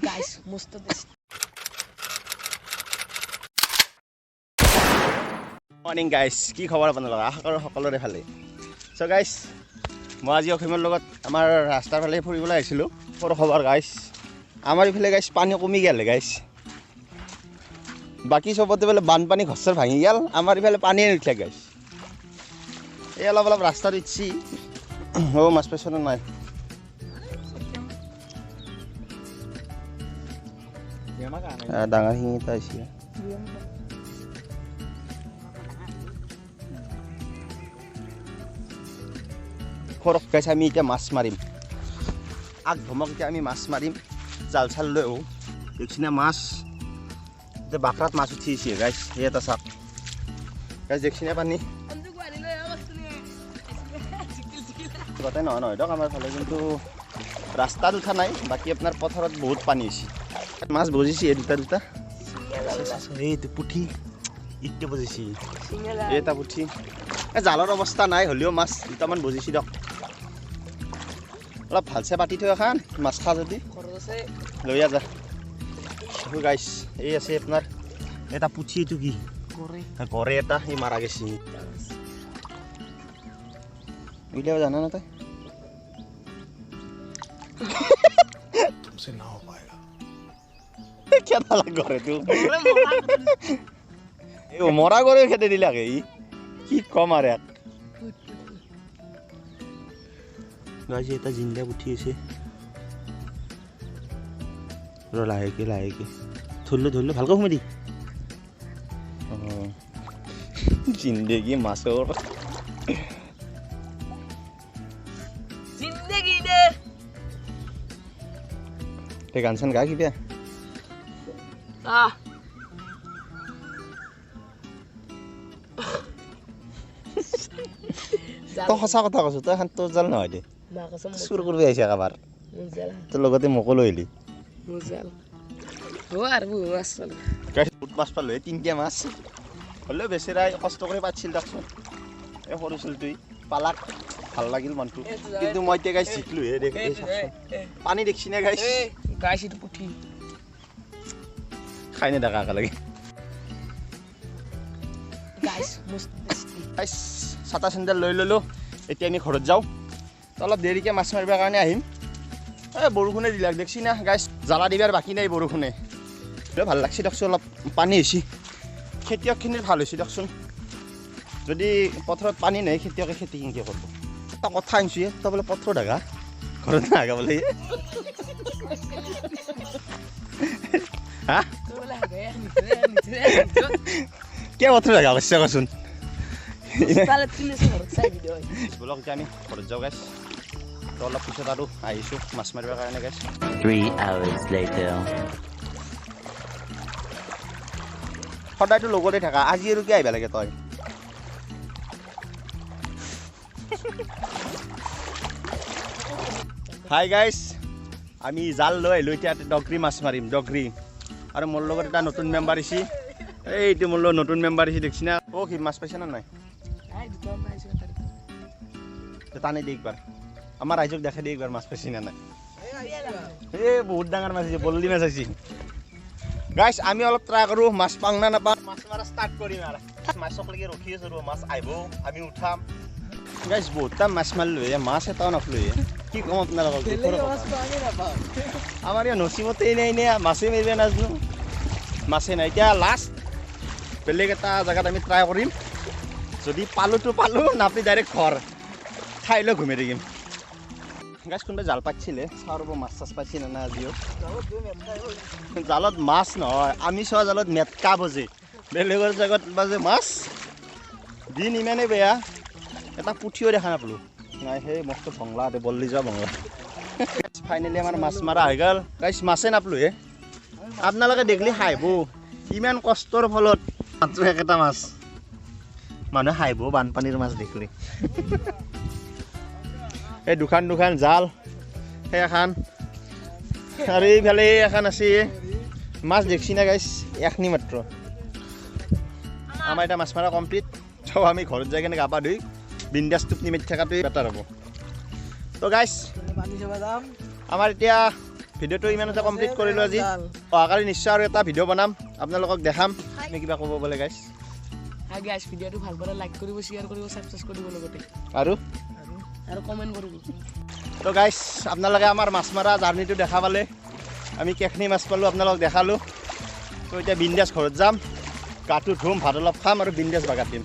Guys মস্ত tasty morning guys কি খবৰ আপোনালোকৰ আশা কৰোঁ সকলোৰে ভালেই চ' গাইস মই আজি অসীমৰ লগত আমাৰ ৰাস্তাৰ ফালে ফুৰিবলৈ আহিছিলোঁ সৰু খবৰ গাইস আমাৰ ইফালে গাইস পানী কমি গ'লে গাইস বাকী চবতে বোলে বানপানী ঘৰ ভাঙি গ'ল আমাৰ ইফালে পানীয়ে নুঠিলে গাইস এই অলপ অলপ ৰাস্তাত ইচ্ছি মাছ পাইছ নাই ডাঙৰ শিঙি এটা আহিছে সৰহ গাইছ আমি এতিয়া মাছ মাৰিম আগ ধমক এতিয়া আমি মাছ মাৰিম জাল চাল লৈ আহোঁ দেখিছিনা মাছ এতিয়া বাকৰাত মাছ উঠিছে গাইছ সেই এটা চাক গাইছ দেখিছিনা পানী গোটেই নহয় নহয় দিয়ক আমাৰ ফালে কিন্তু ৰাস্তাত উঠা নাই বাকী আপোনাৰ পথাৰত বহুত পানী হৈছে মাছ বজিছে দুটা দুটা এইটো পুঠি ইটো বজিছে এটা পুঠি জালৰ অৱস্থা নাই হ'লেও মাছ দুটামান বজিছে দিয়ক অলপ ভালছে পাতি থৈ এখন মাছ খা যদি লৈ যা গাইছ এই আছে আপোনাৰ এটা পুঠি এইটো কি গৰে এটা এই মাৰা গেছি উলিয়াব জানা না তই तुमसे ना हो पाएगा কেটা লাগ গৰে তু এই মৰা গৰে খেতে দিলাকে ই কি কম আৰু এক গাইছ এটা জিন্দা উঠি আছে লাহেকে লাহেকে ধৰিলো ভালকৈ সোমাই দি জিন্দগী মাছৰ জিন্দেগি দে তে গান চান গা কিবা তই সঁচা কথা কৈছো তই এখন তোৰ জাল নহয় দে চুৰ কৰিব আহিছে একেবাৰ তোৰ লগতে মোকো লৈ আহিলি বহুত মাছ পালোঁ এই তিনিটা মাছ হ'লেও বেচেৰাই কষ্ট কৰি পাতিছিল দেখোন এই সৰু চুলটোই পালাক ভাল লাগিল মনটো কিন্তু মই এতিয়া গাইছ জিকিলোঁ হে দেখ পানী দেখিছি নে গাইছ গাইস এটা পুঠি খাই নেদেখা একেলগে গাইস মস্ত টেস্টি গাইছ ছাতা চেণ্ডেল লৈ ল'লোঁ এতিয়া আমি ঘৰত যাওঁ তো অলপ দেৰিকৈ মাছ মাৰিবৰ কাৰণে আহিম এই বৰষুণে দিলাক দেখছি না গাইছ জ্বালা দিবাৰ বাকী নাই বৰষুণে ভাল লাগছি দিয়কচোন অলপ পানী হৈছে খেতিয়কখিনিৰ ভাল হৈছে দিয়কচোন যদি পথাৰত পানী নাই খেতিয়কে খেতি কেনেকৈ কৰিব এটা কথা আনিছোঁ তই বোলে পথাৰত আগা ঘৰত নাগা বোলে হা কিয় পথাৰত আগা কৈছে কচোন বলক এতিয়া আমি ঘৰত যাওঁ গাইছ তো অলপ পিছত আৰু আহিছোঁ মাছ মাৰিবৰ কাৰণে গাইছ 3 hours later. সদায়তো লগতে থাকা আজি আৰু কি আহিব লাগে তই হাই গাইছ আমি জাল লৈ আহিলোঁ এতিয়া ডগৰি মাছ মাৰিম ডগৰি আৰু মোৰ লগত এটা নতুন মেম্বাৰ আহিছে এইটো মোৰ লগত নতুন মেম্বাৰ আহিছে দেখিছি না অ' কি মাছ পাইছে নে নাই টানি দি একবাৰ আমাৰ ৰাইজক দেখাই দি একবাৰ মাছ পাইছে নে নাই এই বহুত ডাঙৰ মাছ আহিছে বল্লি মাছ আহিছে গাইছ আমি অলপ ট্ৰাই কৰোঁ মাছ পাওঁ না নাপাওঁ মাছ মাৰা ষ্টাৰ্ট কৰিম আৰু মাছকলৈকে ৰখি আছোঁ ৰ'ব মাছ আহিব আমি উঠাম গাইছ বহুতটা মাছ মাৰিলোঁ মাছ এটাও নাপালোঁ কি ক'ম আপোনালোকক আমাৰ ইয়াত নচিমতে এনেই মাছেই মাৰিব নাজানো মাছেই নাই এতিয়া লাষ্ট বেলেগ এটা জেগাত আমি ট্ৰাই কৰিম যদি পালোঁতো পালোঁ নাপাই ডাইৰেক্ট ঘৰ খাই লৈ ঘূমি থাকিম গাইছ কোনোবাই জাল পাতিছিলে চাওঁ ৰ'ব মাছ চাছ পাইছে নে নাই আজিও জালত মাছ নহয় আমি চোৱা জালত মেটকা বজে বেলেগৰ জেগাত বাজে মাছ দিন ইমানেই বেয়া এটা পুঠিও দেখা নাপালোঁ নাই সেই মস্ত ভংলা বল্লি যোৱা ভংলা ফাইনেলি আমাৰ মাছ মাৰা হৈ গ'ল গাইছ মাছেই নাপালোঁ আপোনালোকে দেখিলে হাঁহিব ইমান কষ্টৰ ফলত মাত্ৰ একেটা মাছ মানুহে হাঁহিব বানপানীৰ মাছ দেখিলে এই দুখান জাল সেই এখন আৰু এইফালে এখন আছে মাছ দেখছি না গাইছ এখনি মাত্ৰ আমাৰ এতিয়া মাছ মাৰা কমপ্লিট তো আমি ঘৰত যাই কেনে গা পা ধুই বিন্দাছ টোপনি মাৰি থকাটোৱেই বেটাৰ হ'ব তো গাইছ আমাৰ এতিয়া ভিডিঅ'টো ইমানতে কমপ্লিট কৰিলোঁ আজি অহাকালি নিশ্চয় আৰু এটা ভিডিঅ' বনাম আপোনালোকক দেখাম আপুনি কিবা ক'ব বোলে গাইছ হাই গাইছ ভিডিঅ'টো ভাল পালে লাইক কৰিব শ্বেয়াৰ কৰিব ছাবস্ক্ৰাইব কৰিব লগতে আৰু কমেণ্ট কৰিব তো গাইছ আপোনালোকে আমাৰ মাছ মৰা জাৰ্ণিটো দেখা পালে আমি কেইখিনি মাছ পালোঁ আপোনালোকক দেখালোঁ তো এতিয়া বিন্দাছ ঘৰত যাম গাটো ধুম ভাত অলপ খাম আৰু বিন্দাছ বাগাত দিম